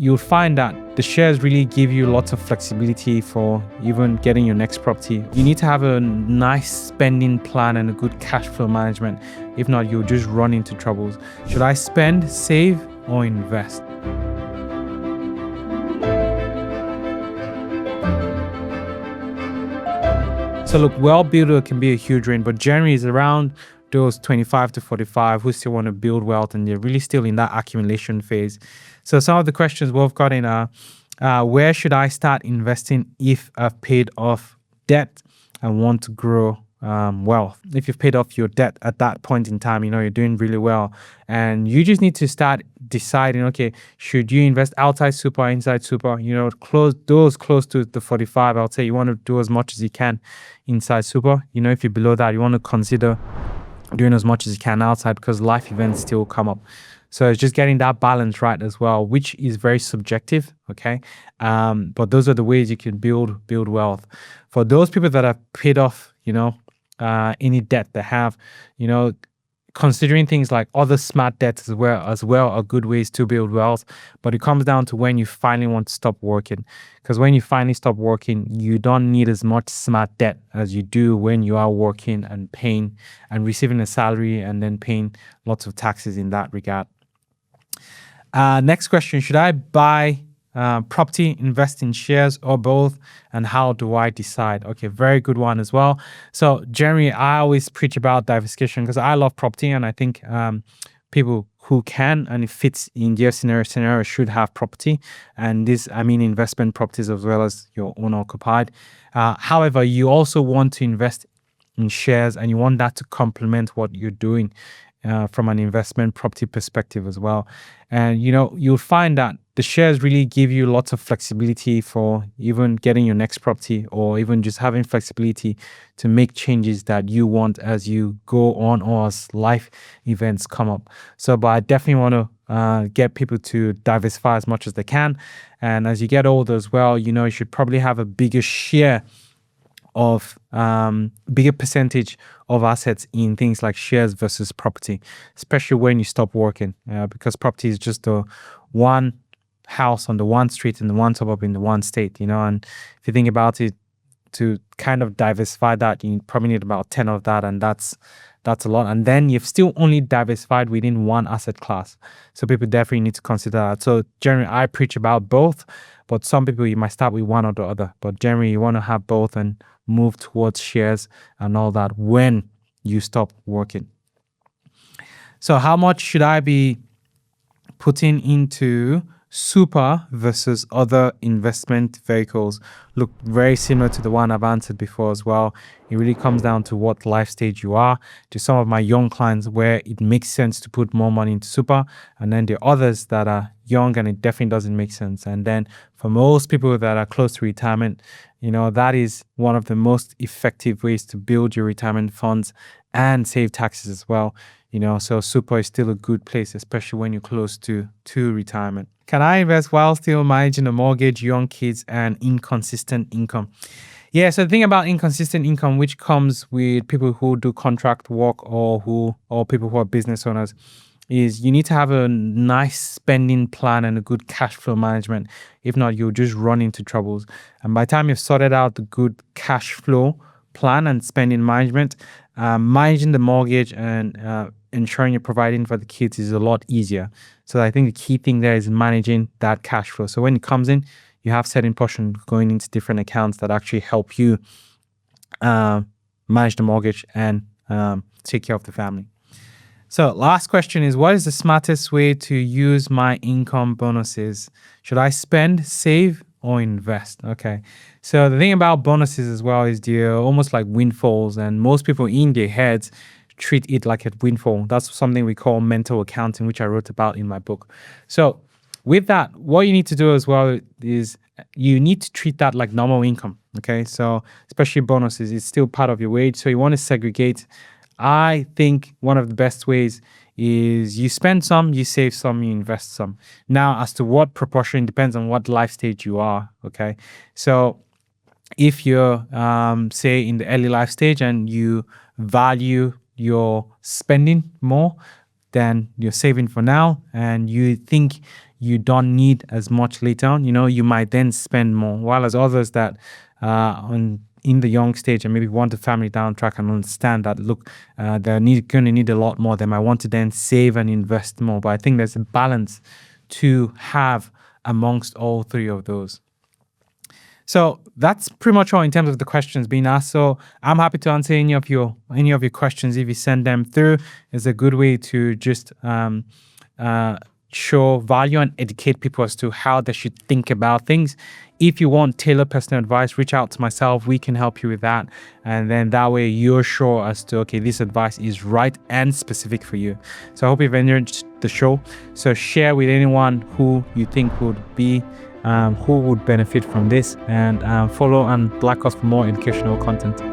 you'll find that the shares really give you lots of flexibility for even getting your next property. You need to have a nice spending plan and a good cash flow management. If not, you'll just run into troubles. Should I spend, save, or invest? So look, well builder can be a huge range, but generally it's around those 25 to 45 who still want to build wealth and they're really still in that accumulation phase. So some of the questions we've got in are, where should I start investing if I've paid off debt and want to grow wealth? If you've paid off your debt at that point in time, you're doing really well. And you just need to start deciding, okay, should you invest outside super, inside super? Close to the 45, I'll say you want to do as much as you can inside super. If you're below that, you want to consider doing as much as you can outside because life events still come up. So it's just getting that balance right as well, which is very subjective, okay? But those are the ways you can build wealth. For those people that have paid off, any debt they have, considering things like other smart debts as well are good ways to build wealth. But it comes down to when you finally want to stop working. Because when you finally stop working, you don't need as much smart debt as you do when you are working and paying and receiving a salary and then paying lots of taxes in that regard. Next question, should I buy property, invest in shares, or both? And how do I decide? Okay, very good one as well. So generally, I always preach about diversification because I love property, and I think people who can and it fits in their scenario should have property. And investment properties as well as your own occupied. However, you also want to invest in shares, and you want that to complement what you're doing from an investment property perspective as well. And you'll find that the shares really give you lots of flexibility for even getting your next property or even just having flexibility to make changes that you want as you go on or as life events come up. But I definitely want to get people to diversify as much as they can. And as you get older as well, you should probably have a bigger share of bigger percentage of assets in things like shares versus property, especially when you stop working, because property is just the one house on the one street in the one suburb in the one state, and if you think about it, to kind of diversify that, you probably need about 10 of that, and that's a lot. And then you've still only diversified within one asset class. So people definitely need to consider that. So generally, I preach about both, but some people, you might start with one or the other. But generally, you want to have both and move towards shares and all that when you stop working. So how much should I be putting into super versus other investment vehicles? Look, very similar to the one I've answered before as well. It really comes down to what life stage you are. To some of my young clients where it makes sense to put more money into super, and then there are others that are young and it definitely doesn't make sense. And then for most people that are close to retirement, that is one of the most effective ways to build your retirement funds and save taxes as well. So super is still a good place, especially when you're close to retirement. Can I invest while still managing a mortgage, young kids, and inconsistent income? Yeah, so the thing about inconsistent income, which comes with people who do contract work or people who are business owners, is you need to have a nice spending plan and a good cash flow management. If not, you'll just run into troubles. And by the time you've sorted out the good cash flow plan and spending management, managing the mortgage and ensuring you're providing for the kids is a lot easier. So I think the key thing there is managing that cash flow. So when it comes in, you have certain portion going into different accounts that actually help you manage the mortgage and take care of the family. So last question is, what is the smartest way to use my income bonuses? Should I spend, save, or invest? Okay. So the thing about bonuses as well is they're almost like windfalls, and most people in their heads treat it like a windfall. That's something we call mental accounting, which I wrote about in my book. So with that, what you need to do as well is you need to treat that like normal income. Okay. So especially bonuses, it's still part of your wage. So you want to segregate. I think one of the best ways is you spend some, you save some, you invest some. Now, as to what proportion depends on what life stage you are. Okay. So if you're, say, in the early life stage and you value your spending more than you're saving for now, and you think you don't need as much later on, you might then spend more. While as others that on in the young stage and maybe want the family down track and understand that, look, they're going to need a lot more. They might want to then save and invest more. But I think there's a balance to have amongst all three of those. So that's pretty much all in terms of the questions being asked. So I'm happy to answer any of your questions if you send them through. It's a good way to just show value and educate people as to how they should think about things. If you want tailored personal advice, reach out to myself. We can help you with that. And then that way you're sure as to, okay, this advice is right and specific for you. So I hope you've enjoyed the show. So share with anyone who you think would be, who would benefit from this, and follow and like us for more educational content.